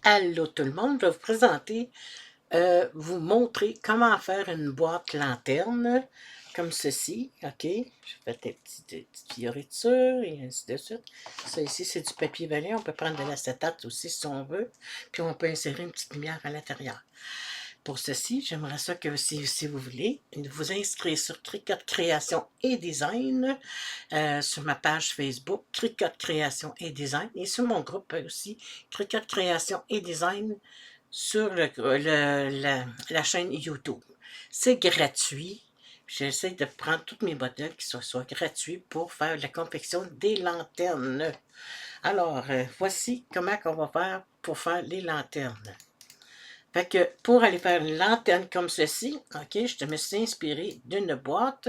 Allô tout le monde, je vais vous présenter, vous montrer comment faire une boîte lanterne comme ceci, ok? Je fais des petites fioritures et ainsi de suite. Ça ici c'est du papier velin, on peut prendre de l'acétate aussi si on veut, puis on peut insérer une petite lumière à l'intérieur. Pour ceci, j'aimerais ça que si vous voulez, vous inscrire sur Cricut Création et Design, sur ma page Facebook, Cricut Création et Design, et sur mon groupe aussi, Cricut Création et Design, sur la chaîne YouTube. C'est gratuit. J'essaie de prendre tous mes modèles qui soient gratuits pour faire la confection des lanternes. Alors, voici comment on va faire pour faire les lanternes. Fait que pour aller faire une lanterne comme ceci, ok, je me suis inspiré d'une boîte.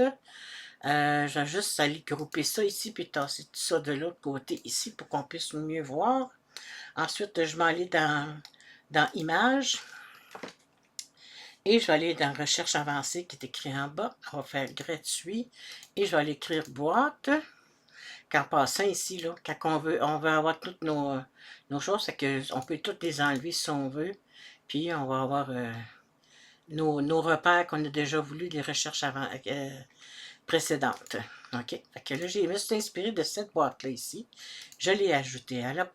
Je vais juste aller grouper ça ici, puis tasser tout ça de l'autre côté ici pour qu'on puisse mieux voir. Ensuite, je vais aller dans Images. Et je vais aller dans Recherche avancée qui est écrit en bas. On va faire gratuit. Et je vais aller écrire boîte. En passant ici, là, quand on veut avoir toutes nos choses, c'est qu'on peut toutes les enlever si on veut. Puis on va avoir nos repères qu'on a déjà voulu, les recherches précédentes. OK? Fait que là, je me suis inspiré de cette boîte-là ici. Je l'ai ajoutée à la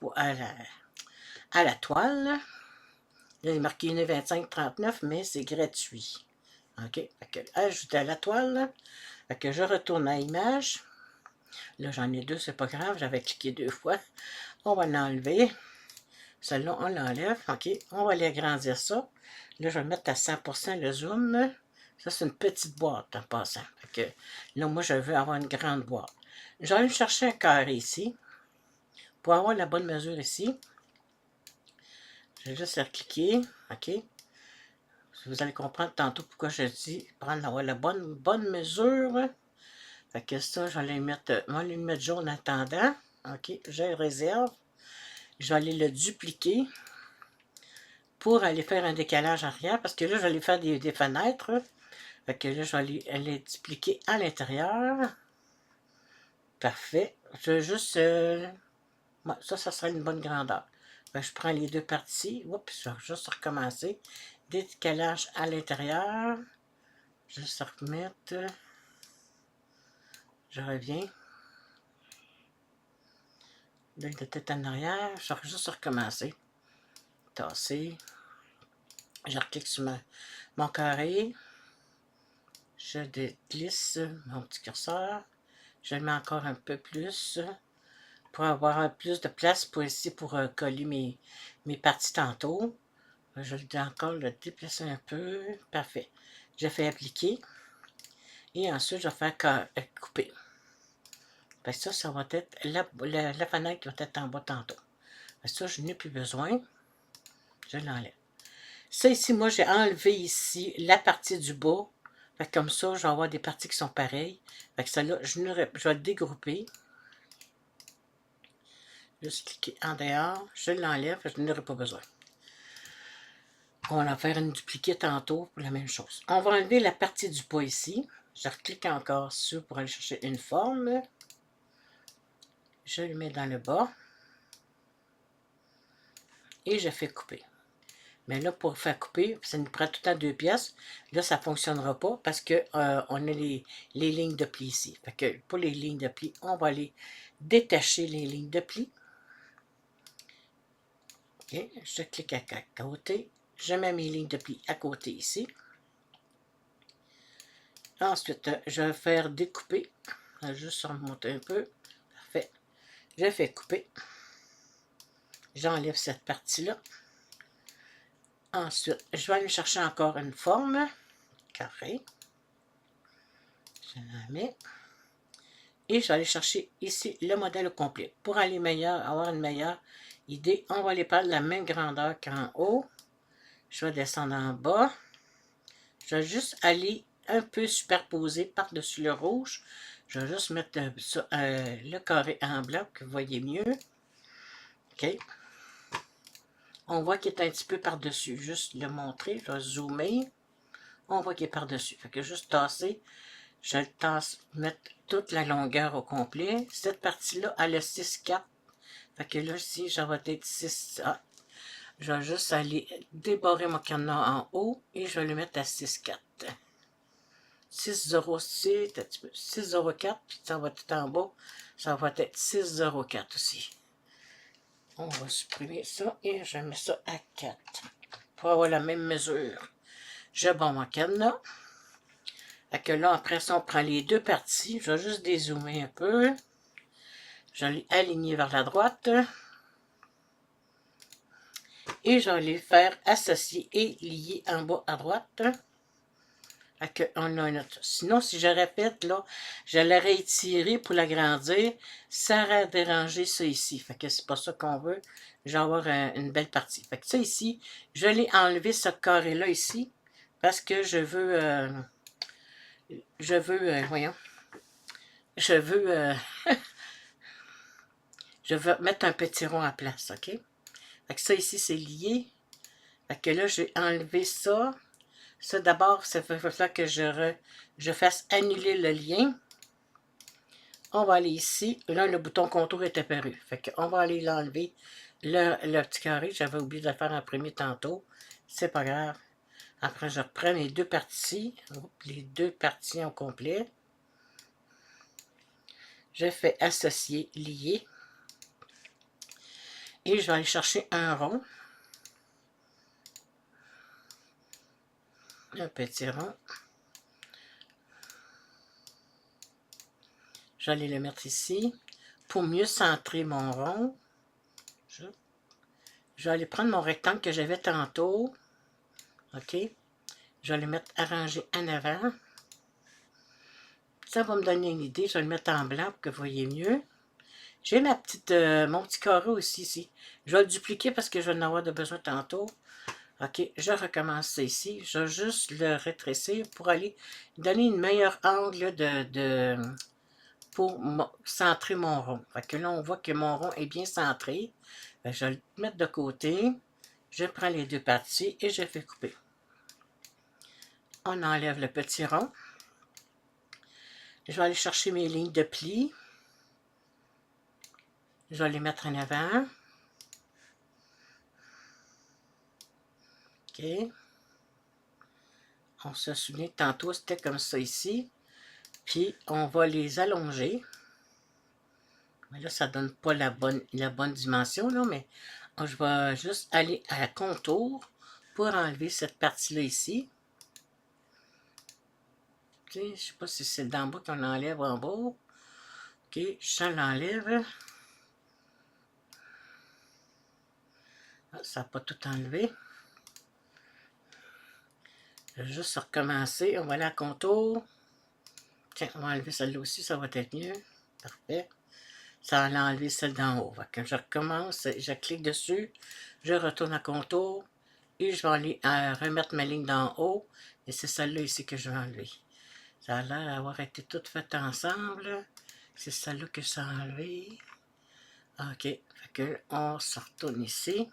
toile. Là, il est marqué 1,2539, mais c'est gratuit. OK? Fait que ajouter à la toile. Fait que je retourne à Images. Là, j'en ai deux, c'est pas grave. J'avais cliqué deux fois. On va l'enlever. Celle-là, on l'enlève. OK? On va aller agrandir ça. Là, je vais mettre à 100% le zoom. Ça, c'est une petite boîte en passant. Fait que là, moi, je veux avoir une grande boîte. Je vais aller chercher un carré ici. Pour avoir la bonne mesure ici. Je vais juste cliquer. OK? Vous allez comprendre tantôt pourquoi je dis prendre la bonne mesure. Fait que ça, je vais aller mettre jaune en attendant. OK, je le réserve. Je vais aller le dupliquer pour aller faire un décalage arrière. Parce que là, je vais aller faire des fenêtres. Fait que là, je vais aller dupliquer à l'intérieur. Parfait. Je vais juste... ça sera une bonne grandeur. Fait que je prends les deux parties. Oups, je vais juste recommencer. Décalage à l'intérieur. Juste remettre. Je reviens. L'œil de tête en arrière. Je vais juste recommencer. Tasser. Je reclique sur mon carré. Je déglisse mon petit curseur. Je le mets encore un peu plus pour avoir plus de place pour ici pour coller mes parties tantôt. Je vais encore le déplacer un peu. Parfait. Je fais appliquer. Et ensuite, je vais faire couper. Ça va être la fenêtre qui va être en bas tantôt. Ça, je n'ai plus besoin. Je l'enlève. Ça ici, moi, j'ai enlevé ici la partie du bas. Fait que comme ça, je vais avoir des parties qui sont pareilles. Fait que celle-là, je vais le dégrouper. Juste cliquer en dehors. Je l'enlève, je n'aurai pas besoin. On va en faire une dupliquée tantôt pour la même chose. On va enlever la partie du bas ici. Je reclique encore sur pour aller chercher une forme. Je le mets dans le bas. Et je fais couper. Mais là, pour faire couper, ça nous prend tout le temps deux pièces. Là, ça ne fonctionnera pas parce qu'on a les lignes de pli ici. Fait que pour les lignes de pli, on va aller détacher les lignes de pli. OK, je clique à côté. Je mets mes lignes de pli à côté ici. Ensuite, je vais faire découper. Je vais juste remonter un peu. Parfait. Je fais couper. J'enlève cette partie-là. Ensuite, je vais aller chercher encore une forme. Carré. Je la mets. Et je vais aller chercher ici le modèle au complet. Pour avoir une meilleure idée, on va aller prendre la même grandeur qu'en haut. Je vais descendre en bas. Je vais juste aller un peu superposer par-dessus le rouge. Je vais juste mettre le carré en blanc pour que vous voyez mieux. OK. On voit qu'il est un petit peu par-dessus. Juste le montrer. Je vais zoomer. On voit qu'il est par-dessus. Fait que juste tasser. Je le tasse, mettre toute la longueur au complet. Cette partie-là, elle a 6,4. Fait que là, ici, j'en vais être 6. Je vais juste aller débarrer mon cadenas en haut et je vais le mettre à 6,4. 6,06, 6,04, puis ça va tout en bas. Ça va être 6,04 aussi. On va supprimer ça et je mets ça à 4 pour avoir la même mesure. Je bats mon cadenas. Fait que là, après ça, on prend les deux parties. Je vais juste dézoomer un peu. Je vais les aligner vers la droite. Et je vais les faire associer et lier en bas à droite. Fait que on a notre... Sinon, si j'aurais fait, là, je l'aurais étiré pour l'agrandir. Ça aurait dérangé ça ici. Fait que c'est pas ça qu'on veut. Je vais avoir une belle partie. Fait que ça ici, je l'ai enlevé ce carré-là ici. Parce que je veux... voyons. Je veux... je veux mettre un petit rond à place, OK? Fait que ça ici, c'est lié. Fait que là, j'ai enlevé ça. Ça, d'abord, ça fait que je fasse annuler le lien. On va aller ici. Là, le bouton contour est apparu. Fait qu'on va aller l'enlever. Le petit carré, j'avais oublié de le faire en premier tantôt. C'est pas grave. Après, je reprends les deux parties. Les deux parties au complet. Je fais associer, lier. Et je vais aller chercher un rond. Un petit rond. Je vais aller le mettre ici. Pour mieux centrer mon rond, je vais aller prendre mon rectangle que j'avais tantôt. OK? Je vais le mettre arrangé en avant. Ça va me donner une idée. Je vais le mettre en blanc pour que vous voyez mieux. J'ai mon petit carré aussi ici. Je vais le dupliquer parce que je vais en avoir de besoin tantôt. OK, je recommence ça ici. Je vais juste le rétrécir pour aller donner une meilleure angle pour centrer mon rond. Fait que là, on voit que mon rond est bien centré. Je vais le mettre de côté. Je prends les deux parties et je fais couper. On enlève le petit rond. Je vais aller chercher mes lignes de pli. Je vais les mettre en avant. OK. On se souvient que tantôt, c'était comme ça ici. Puis, on va les allonger. Mais là, ça ne donne pas la bonne dimension, là, mais je vais juste aller à la contour pour enlever cette partie-là ici. Je ne sais pas si c'est d'en bas qu'on enlève en bas. OK, je l'enlève. Ah, ça n'a pas tout enlevé. Je vais juste recommencer. On va aller à contour. Tiens, on va enlever celle-là aussi, ça va être mieux. Parfait. Ça va enlever celle d'en haut. Fait que je recommence, je clique dessus, je retourne à contour et je vais aller remettre ma ligne d'en haut. Et c'est celle-là ici que je vais enlever. Ça a l'air d'avoir été tout fait ensemble. C'est celle-là que ça a enlevé. OK. Fait que on se retourne ici.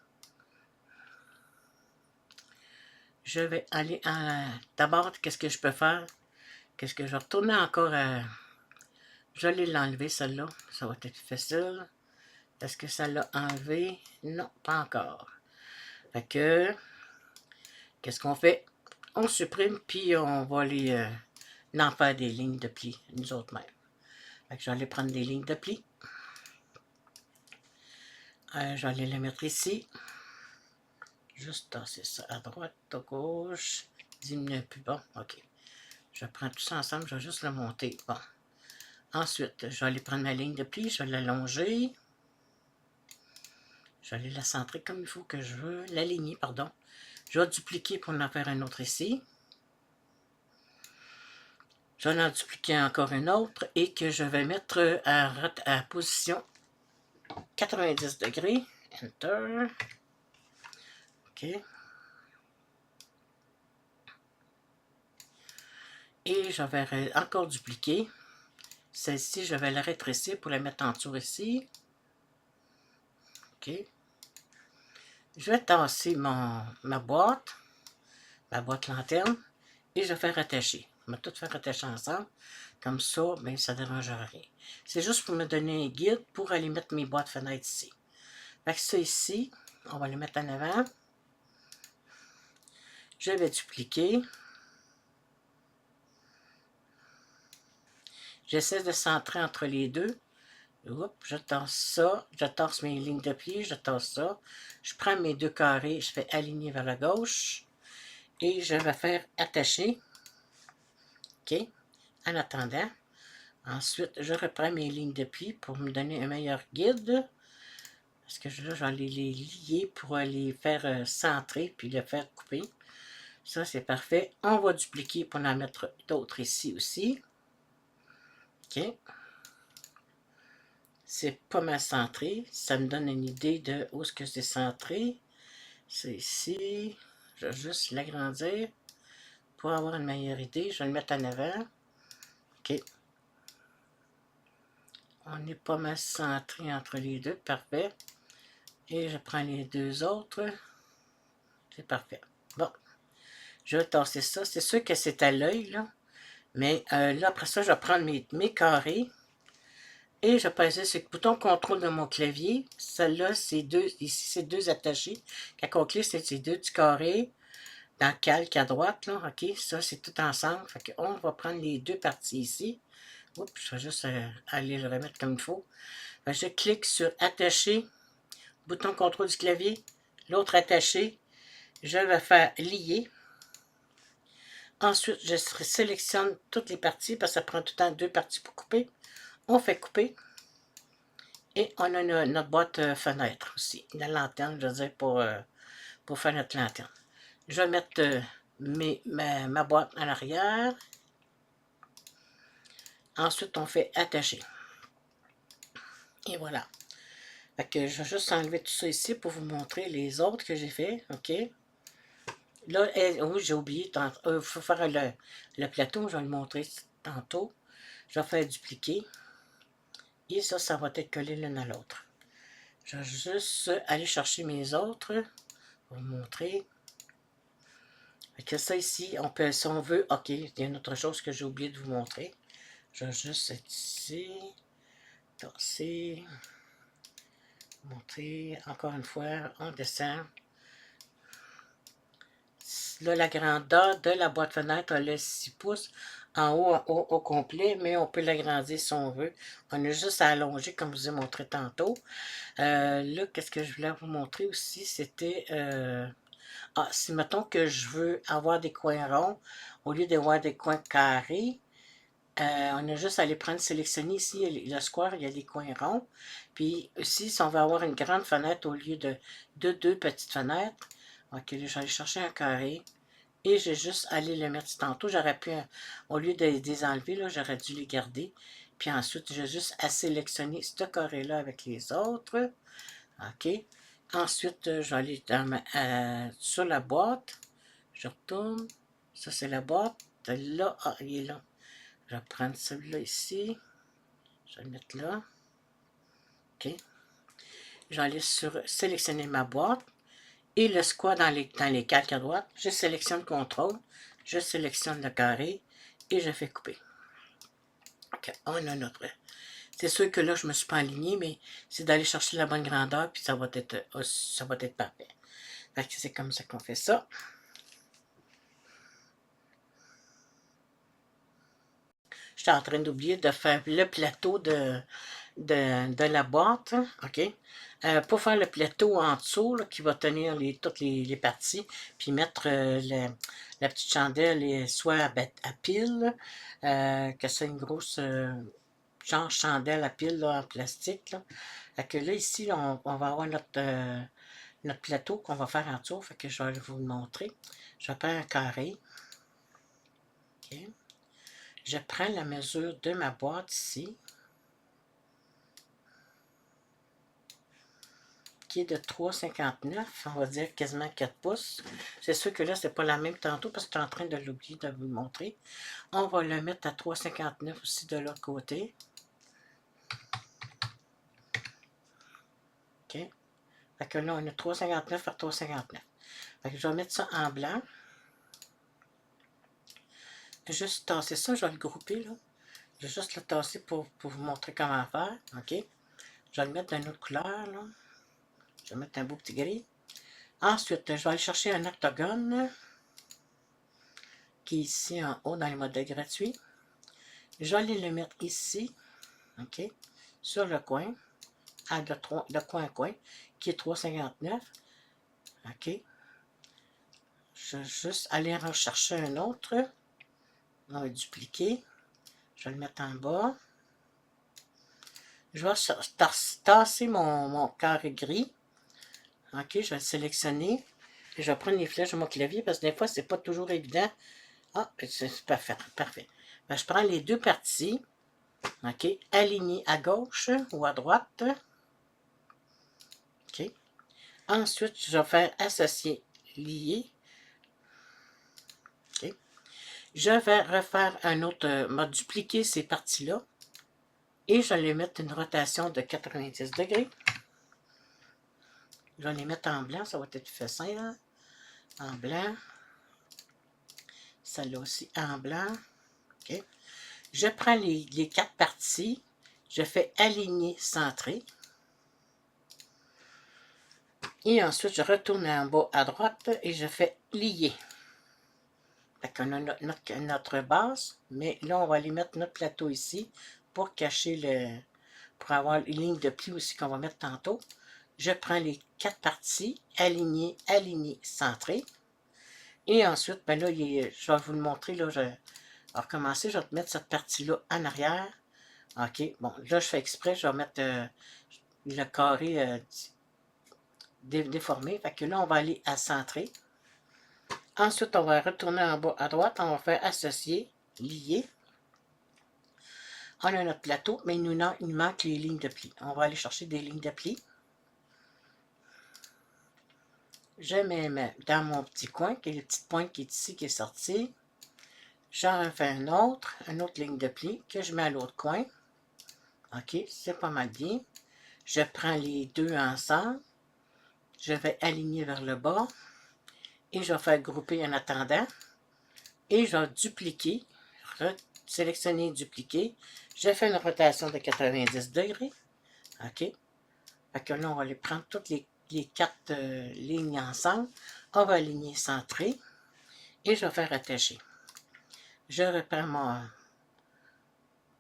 Je vais aller d'abord, qu'est-ce que je peux faire? Qu'est-ce que je vais retourner encore à... Je vais l'enlever, celle-là. Ça va être facile. Est-ce que ça l'a enlevé? Non, pas encore. Fait que, qu'est-ce qu'on fait? On supprime, puis on va aller en faire des lignes de pli, nous autres mêmes. Fait que je vais aller prendre des lignes de pli. Je vais aller les mettre ici. Juste tasser ça à droite, à gauche. Diminuer un peu. Bon, OK. Je prends tout ça ensemble, je vais juste le monter. Bon. Ensuite, je vais aller prendre ma ligne de pli, je vais l'allonger. Je vais aller la centrer comme il faut que je veux. L'aligner, pardon. Je vais dupliquer pour en faire un autre ici. Je vais en dupliquer encore une autre et que je vais mettre à position 90 degrés. Enter. OK. Et je vais encore dupliquer. Celle-ci, je vais la rétrécir pour la mettre en dessous ici. OK. Je vais tasser ma boîte lanterne, et je vais faire attacher. Je vais tout faire attacher ensemble. Comme ça, bien, ça ne dérangera rien. C'est juste pour me donner un guide pour aller mettre mes boîtes fenêtres ici. Fait que ça ici, On va le mettre en avant. Je vais dupliquer. J'essaie de centrer entre les deux. Oups, je torse ça, je torse mes lignes de pied, je torse ça. Je prends mes deux carrés, je fais aligner vers la gauche. Et je vais faire attacher. OK? En attendant. Ensuite, je reprends mes lignes de pli pour me donner un meilleur guide. Parce que là, je vais les lier pour les faire centrer puis les faire couper. Ça, c'est parfait. On va dupliquer pour en mettre d'autres ici aussi. OK. C'est pas mal centré. Ça me donne une idée de où est-ce que c'est centré. C'est ici. Je vais juste l'agrandir pour avoir une meilleure idée. Je vais le mettre en avant. OK. On est pas mal centré entre les deux. Parfait. Et je prends les deux autres. C'est parfait. Bon. Je vais tasser ça. C'est sûr que c'est à l'œil, là. Mais là, après ça, je vais prendre mes carrés. Et je vais passer sur le bouton contrôle de mon clavier. Celle-là, c'est deux. Ici, c'est deux attachés. Quand on clique, c'est ces deux petits carrés. Dans le calque à droite, là. OK, ça, c'est tout ensemble. Fait qu'on va prendre les deux parties ici. Oups, je vais juste aller le remettre comme il faut. Je clique sur attacher. Bouton contrôle du clavier. L'autre attaché. Je vais faire lier. Ensuite, je sélectionne toutes les parties parce que ça prend tout le temps deux parties pour couper. On fait couper. Et on a notre boîte fenêtre aussi. La lanterne, je veux dire, pour faire notre lanterne. Je vais mettre ma boîte en arrière. Ensuite, on fait attacher. Et voilà. Fait que je vais juste enlever tout ça ici pour vous montrer les autres que j'ai fait. OK. Là, oui, j'ai oublié. Il faut faire le plateau. Je vais le montrer tantôt. Je vais faire dupliquer. Et ça va être collé l'un à l'autre. Je vais juste aller chercher mes autres. Pour vous montrer. Fait que ça ici, on peut, si on veut, OK, il y a une autre chose que j'ai oublié de vous montrer. Je vais juste être ici. Tasser. Monter. Encore une fois, on descend. Là, la grandeur de la boîte fenêtre, elle est 6 pouces en haut au complet, mais on peut l'agrandir si on veut. On a juste à allonger, comme je vous ai montré tantôt. Là, qu'est-ce que je voulais vous montrer aussi, c'était... si mettons que je veux avoir des coins ronds, au lieu d'avoir des coins carrés, on a juste à les prendre, sélectionner ici, le square, il y a des coins ronds. Puis ici, si on veut avoir une grande fenêtre au lieu de deux petites fenêtres, ok, là, je vais aller chercher un carré. Et j'ai juste allé le mettre tantôt. J'aurais pu, au lieu de les enlever, j'aurais dû les garder. Puis ensuite, j'ai juste à sélectionner ce carré-là avec les autres. OK. Ensuite, je vais aller sur la boîte. Je retourne. Ça, c'est la boîte. Là, il est là. Je vais prendre celui-là ici. Je vais le mettre là. OK. Je vais aller sélectionner ma boîte. Et le squat dans les calques à droite, je sélectionne contrôle, je sélectionne le carré et je fais couper. OK, on a notre... C'est sûr que là, je ne me suis pas aligné, mais c'est d'aller chercher la bonne grandeur, puis ça va être parfait. Fait que c'est comme ça qu'on fait ça. J'étais en train d'oublier de faire le plateau de la boîte. OK? Pour faire le plateau en dessous, là, qui va tenir toutes les parties, puis mettre la petite chandelle soit à pile, que c'est une grosse genre chandelle à pile là, en plastique. Là. Fait que là, ici, on va avoir notre plateau qu'on va faire en dessous. Fait que je vais vous le montrer. Je vais prendre un carré. OK? Je prends la mesure de ma boîte ici, qui est de 3,59, on va dire quasiment 4 pouces. C'est sûr que là, c'est pas la même tantôt parce que je suis en train de l'oublier de vous le montrer. On va le mettre à 3,59 aussi de l'autre côté. OK? Fait que là, on a 3,59 par 3,59. Fait que je vais mettre ça en blanc. Juste tasser ça, je vais le grouper là. Je vais juste le tasser pour vous montrer comment faire. OK? Je vais le mettre d'une autre couleur là. Je vais mettre un beau petit gris. Ensuite, je vais aller chercher un octogone qui est ici en haut dans les modèles gratuits. Je vais aller le mettre ici, OK, sur le coin, de coin à coin, qui est 3,59. OK. Je vais juste aller en chercher un autre. On va dupliquer. Je vais le mettre en bas. Je vais tasser mon carré gris. OK, je vais le sélectionner. Et je vais prendre les flèches de mon clavier parce que des fois, c'est pas toujours évident. Ah, c'est parfait, parfait. Ben, je prends les deux parties. OK, alignées à gauche ou à droite. OK. Ensuite, je vais faire associer, lier. OK. Je vais refaire un autre, dupliquer ces parties-là. Et je vais les mettre une rotation de 90 degrés. Je vais les mettre en blanc, ça va être plus facile. Hein? En blanc. Celle-là aussi en blanc. OK. Je prends les quatre parties. Je fais aligner, centrer. Et ensuite, je retourne en bas à droite et je fais lier. Fait qu'on a notre base, mais là, on va aller mettre notre plateau ici pour cacher pour avoir une ligne de pli aussi qu'on va mettre tantôt. Je prends les quatre parties, aligner, aligner, centrer. Et ensuite, ben là, je vais vous le montrer, là, je vais recommencer, je vais mettre cette partie-là en arrière. OK, bon, là, je fais exprès, je vais mettre le carré déformé. Fait que là, on va aller à centrer. Ensuite, on va retourner en bas à droite, on va faire associer, lier. On a notre plateau, mais il nous manque les lignes de pli. On va aller chercher des lignes de pli. Je mets dans mon petit coin, qui est le petit point qui est ici, qui est sorti. J'en fais une autre ligne de pli que je mets à l'autre coin. OK, c'est pas mal bien. Je prends les deux ensemble. Je vais aligner vers le bas. Et je vais faire grouper en attendant. Et je vais dupliquer. Sélectionner, dupliquer. Je fais une rotation de 90 degrés. OK. Fait que là, on va aller prendre toutes les quatre lignes ensemble. On va aligner, centrer. Et je vais faire attacher. Je reprends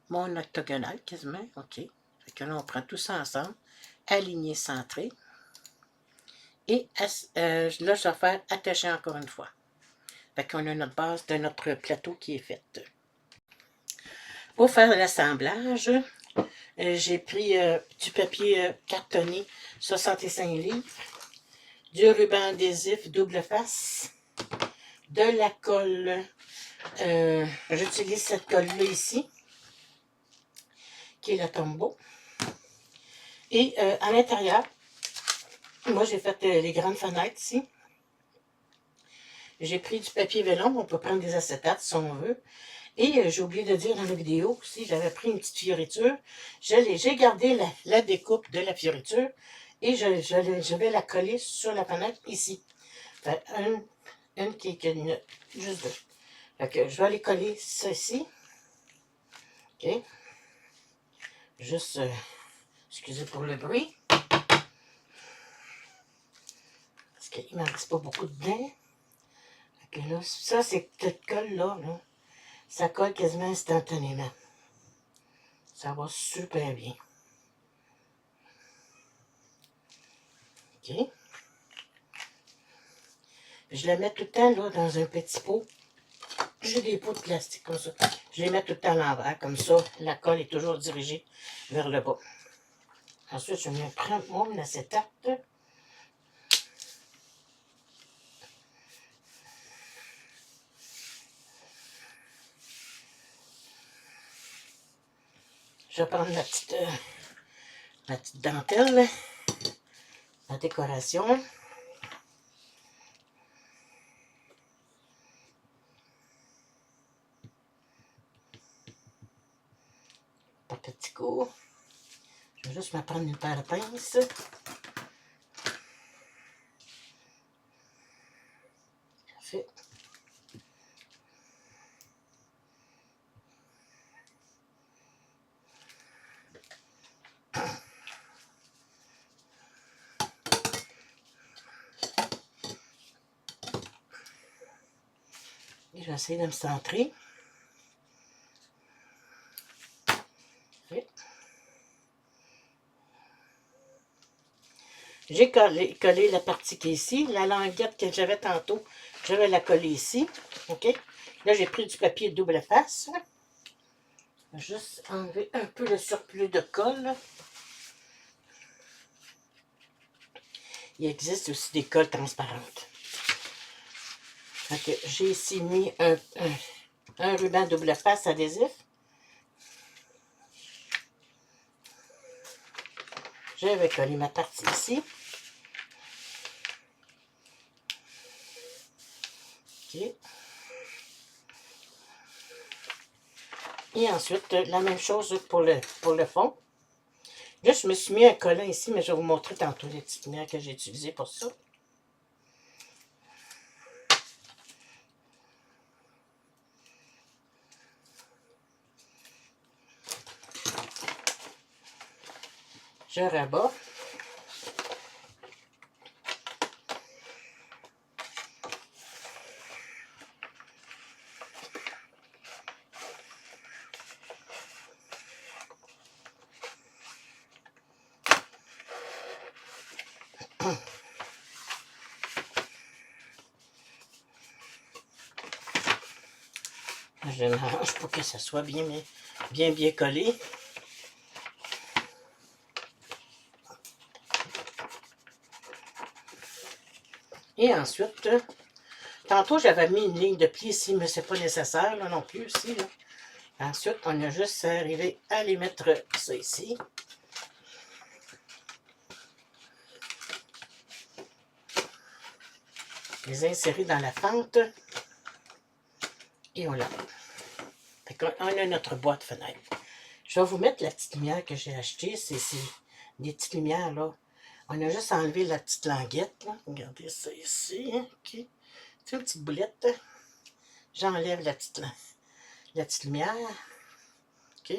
mon octogonal quasiment. OK. Fait que là, on prend tout ça ensemble. Aligner, centrer. Et là, je vais faire attacher encore une fois. Fait qu'on a notre base de notre plateau qui est faite. Pour faire l'assemblage, j'ai pris du papier cartonné 65 livres, du ruban adhésif double face, de la colle. J'utilise cette colle-là ici, qui est la Tombow. Et à l'intérieur, moi j'ai fait les grandes fenêtres ici. J'ai pris du papier vélon, on peut prendre des acétates si on veut. Et j'ai oublié de dire dans la vidéo aussi, j'avais pris une petite fioriture. J'ai gardé la découpe de la fioriture et je vais la coller sur la fenêtre ici. Fait, une qui est juste deux. Fait que je vais aller coller ça ici. OK. Juste, excusez pour le bruit. Parce qu'il ne m'en reste pas beaucoup dedans. Fait que là, ça, c'est cette colle-là, là, ça colle quasiment instantanément. Ça va super bien. OK. Je la mets tout le temps là, dans un petit pot. J'ai des pots de plastique comme ça. Je les mets tout le temps à l'envers. Comme ça, la colle est toujours dirigée vers le bas. Ensuite, je vais prendre mon acétate. Je vais prendre la petite dentelle, la décoration. Pas petit coup. Je vais juste me prendre une paire de pinces. Parfait. Je vais essayer de me centrer. J'ai collé la partie qui est ici. La languette que j'avais tantôt, je vais la coller ici. OK? Là, j'ai pris du papier double face. Je vais juste enlever un peu le surplus de colle. Il existe aussi des colles transparentes. J'ai ici mis un ruban double face adhésif. Je vais coller ma partie ici. OK. Et ensuite, la même chose pour le fond. Là, je me suis mis un collant ici, mais je vais vous montrer tantôt les petites lumières que j'ai utilisées pour ça. Je rabats. Je m'arrange pour que ça soit bien collé. Et ensuite, tantôt j'avais mis une ligne de pli ici, mais c'est pas nécessaire là, non plus ici. Là. Ensuite, on a juste arrivé à les mettre ça ici. Les insérer dans la fente. Et on l'a. On a notre boîte fenêtre. Je vais vous mettre la petite lumière que j'ai achetée. C'est des petites lumières là. On a juste enlevé la petite languette. Là. Regardez ça ici. Okay. C'est une petite boulette. J'enlève la petite lumière. OK.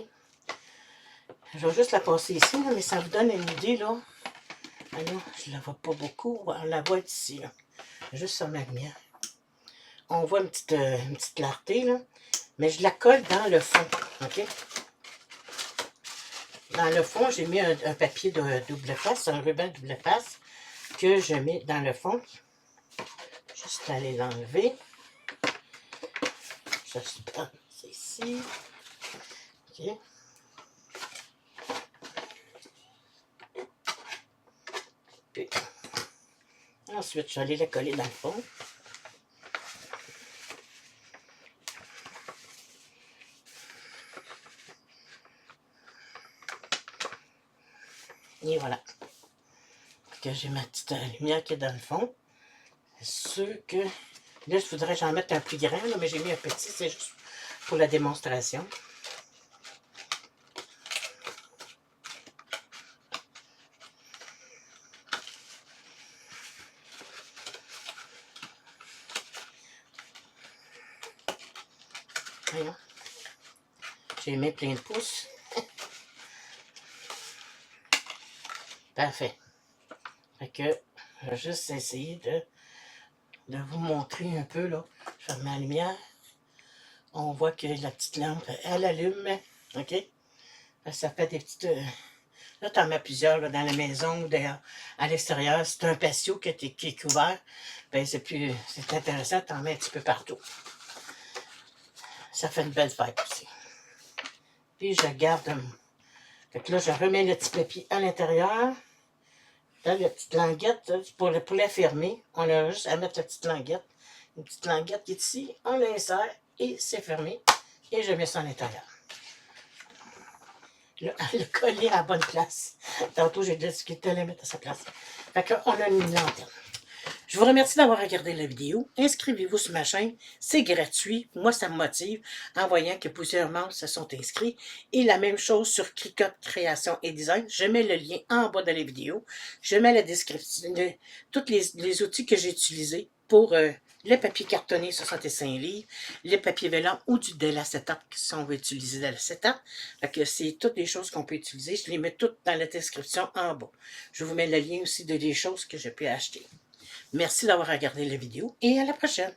Je vais juste la passer ici, là, mais ça vous donne une idée. Là. Alors, je ne la vois pas beaucoup. On la voit ici. Là. Juste sur ma lumière. On voit une petite clarté, là. Mais je la colle dans le fond. OK? Dans le fond, j'ai mis un papier de double face, un ruban double face que je mets dans le fond. Juste aller l'enlever. Juste prendre ça ici. OK? Puis, ensuite, je vais aller la coller dans le fond. Et voilà. Que j'ai ma petite lumière qui est dans le fond. C'est sûr que là, je voudrais j'en mettre un plus grand, là, mais j'ai mis un petit, c'est juste pour la démonstration. Voyons. J'ai mis plein de pouces. Parfait. Fait que je vais juste essayer de vous montrer un peu, là. Je ferme ma lumière. On voit que la petite lampe, elle allume. OK? Ça fait des petites... Là, tu en mets plusieurs là, dans la maison ou à l'extérieur. C'est un patio qui est couvert. Ben, c'est intéressant, tu en mets un petit peu partout. Ça fait une belle fête aussi. Puis je garde... Fait que là, je remets le petit papier à l'intérieur. Là, la petite languette, pour la fermer, on a juste à mettre la petite languette. Une petite languette qui est ici, on l'insère et c'est fermé. Et je mets ça à l'intérieur. Là, le collier à la bonne place. Tantôt, j'ai discuté à la mettre à sa place. Fait qu'on a une lanterne. Je vous remercie d'avoir regardé la vidéo. Inscrivez-vous sur ma chaîne. C'est gratuit. Moi, ça me motive en voyant que plusieurs membres se sont inscrits. Et la même chose sur Cricut Création et Design. Je mets le lien en bas de la vidéo. Je mets la description, tous les outils que j'ai utilisés pour le papier cartonné 65 livres, le papier vélin ou de l'acétate, si on veut utiliser de l'acétate. C'est toutes les choses qu'on peut utiliser. Je les mets toutes dans la description en bas. Je vous mets le lien aussi des choses que je peux acheter. Merci d'avoir regardé la vidéo et à la prochaine.